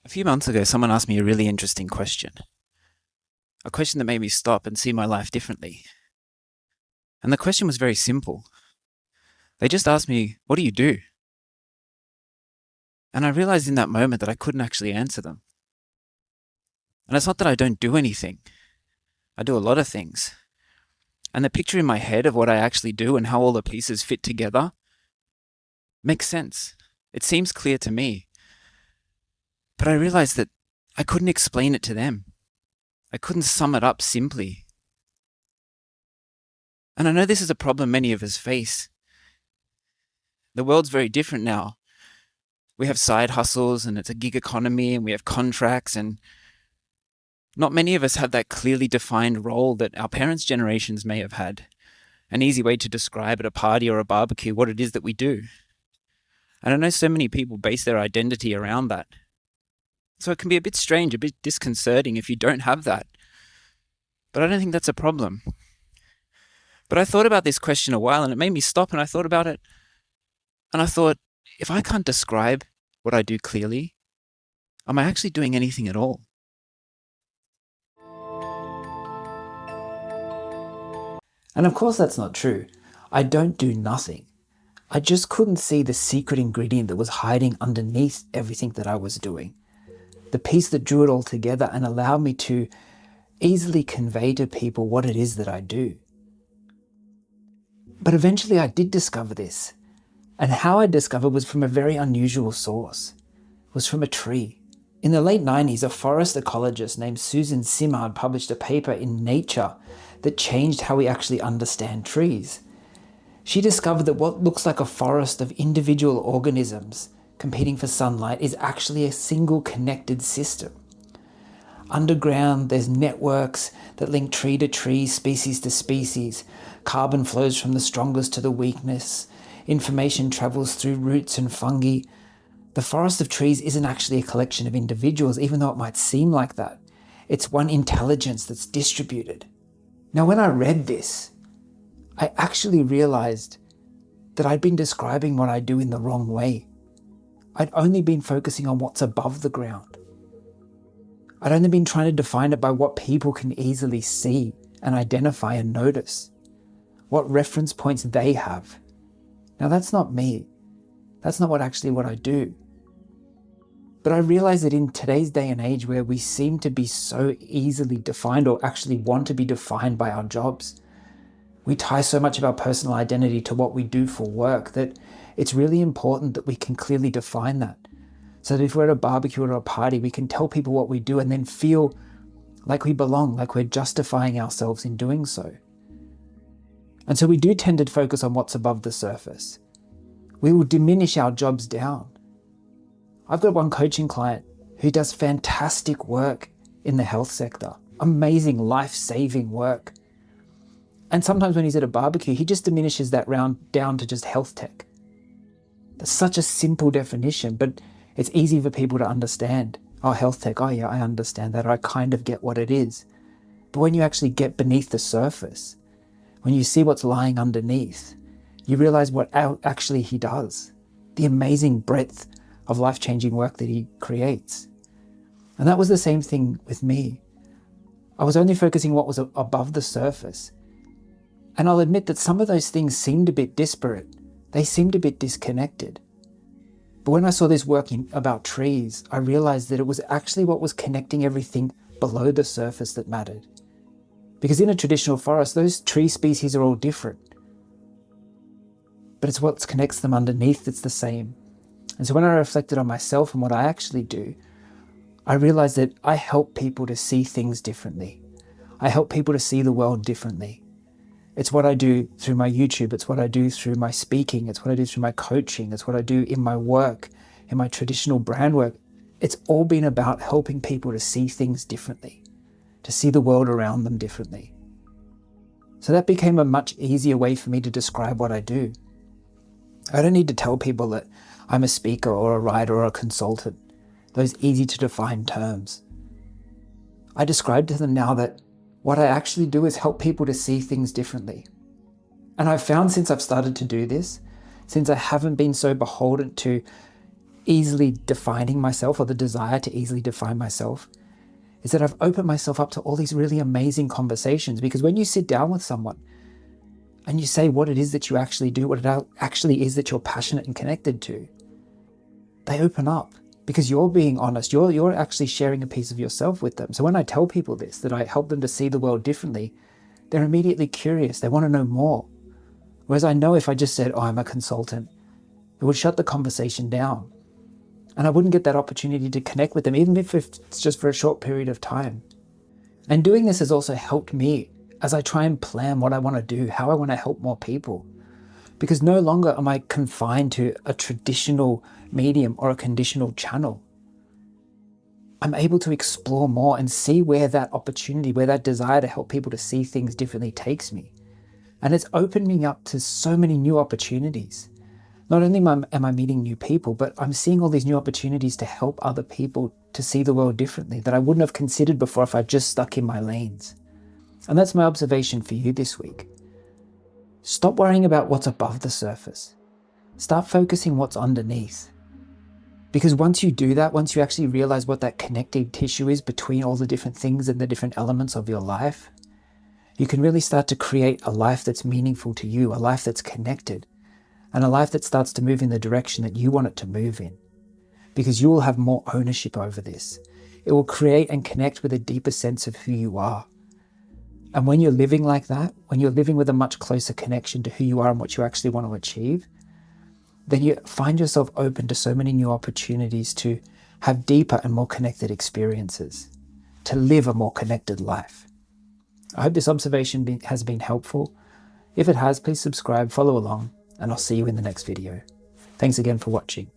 A few months ago, someone asked me a really interesting question. A question that made me stop and see my life differently. And the question was very simple. They just asked me, "What do you do?" And I realized in that moment that I couldn't actually answer them. And it's not that I don't do anything. I do a lot of things. And the picture in my head of what I actually do and how all the pieces fit together makes sense. It seems clear to me. But I realized that I couldn't explain it to them. I couldn't sum it up simply. And I know this is a problem many of us face. The world's very different now. We have side hustles and it's a gig economy and we have contracts, and not many of us have that clearly defined role that our parents' generations may have had. An easy way to describe at a party or a barbecue what it is that we do. And I know so many people base their identity around that. So it can be a bit strange, a bit disconcerting if you don't have that. But I don't think that's a problem. But I thought about this question a while and it made me stop, and I thought about it. And I thought, if I can't describe what I do clearly, am I actually doing anything at all? And of course that's not true. I don't do nothing. I just couldn't see the secret ingredient that was hiding underneath everything that I was doing. The piece that drew it all together and allowed me to easily convey to people what it is that I do. But eventually I did discover this. And how I discovered was from a very unusual source. It was from a tree. In the late 90s, a forest ecologist named Susan Simard published a paper in Nature that changed how we actually understand trees. She discovered that what looks like a forest of individual organisms competing for sunlight is actually a single connected system. Underground, there's networks that link tree to tree, species to species. Carbon flows from the strongest to the weakest. Information travels through roots and fungi. The forest of trees isn't actually a collection of individuals, even though it might seem like that. It's one intelligence that's distributed. Now, when I read this, I actually realized that I'd been describing what I do in the wrong way. I'd only been focusing on what's above the ground. I'd only been trying to define it by what people can easily see and identify and notice, what reference points they have. Now, that's not me. That's not what I do. But I realize that in today's day and age where we seem to be so easily defined, or actually want to be defined by our jobs, we tie so much of our personal identity to what we do for work that it's really important that we can clearly define that. So that if we're at a barbecue or a party, we can tell people what we do and then feel like we belong, like we're justifying ourselves in doing so. And so we do tend to focus on what's above the surface. We will diminish our jobs down. I've got one coaching client who does fantastic work in the health sector, amazing life-saving work. And sometimes when he's at a barbecue, he just diminishes that round down to just health tech. That's such a simple definition, but it's easy for people to understand. Oh, health tech, oh yeah, I understand that, or I kind of get what it is. But when you actually get beneath the surface, when you see what's lying underneath, you realize what actually he does, the amazing breadth of life-changing work that he creates. And that was the same thing with me. I was only focusing what was above the surface. And I'll admit that some of those things seemed a bit disparate. They seemed a bit disconnected. But when I saw this work about trees, I realized that it was actually what was connecting everything below the surface that mattered. Because in a traditional forest, those tree species are all different. But it's what connects them underneath that's the same. And so when I reflected on myself and what I actually do, I realized that I help people to see things differently. I help people to see the world differently. It's what I do through my YouTube. It's what I do through my speaking. It's what I do through my coaching. It's what I do in my work, in my traditional brand work. It's all been about helping people to see things differently, to see the world around them differently. So that became a much easier way for me to describe what I do. I don't need to tell people that I'm a speaker or a writer or a consultant, those easy to define terms. I describe to them now that what I actually do is help people to see things differently. And I've found since I've started to do this, since I haven't been so beholden to easily defining myself, or the desire to easily define myself, is that I've opened myself up to all these really amazing conversations. Because when you sit down with someone and you say what it is that you actually do, what it actually is that you're passionate and connected to, they open up because you're being honest. You're actually sharing a piece of yourself with them. So when I tell people this, that I help them to see the world differently, they're immediately curious. They want to know more. Whereas I know if I just said, oh, I'm a consultant, it would shut the conversation down. And I wouldn't get that opportunity to connect with them, even if it's just for a short period of time. And doing this has also helped me as I try and plan what I want to do, how I want to help more people. Because no longer am I confined to a traditional medium or a conditional channel. I'm able to explore more and see where that opportunity, where that desire to help people to see things differently takes me. And it's opened me up to so many new opportunities. Not only am I meeting new people, but I'm seeing all these new opportunities to help other people to see the world differently that I wouldn't have considered before if I just stuck in my lanes. And that's my observation for you this week. Stop worrying about what's above the surface. Start focusing what's underneath. Because once you do that, once you actually realize what that connective tissue is between all the different things and the different elements of your life, you can really start to create a life that's meaningful to you, a life that's connected, and a life that starts to move in the direction that you want it to move in. Because you will have more ownership over this. It will create and connect with a deeper sense of who you are. And when you're living like that, when you're living with a much closer connection to who you are and what you actually want to achieve, then you find yourself open to so many new opportunities to have deeper and more connected experiences, to live a more connected life. I hope this observation has been helpful. If it has, please subscribe, follow along, and I'll see you in the next video. Thanks again for watching.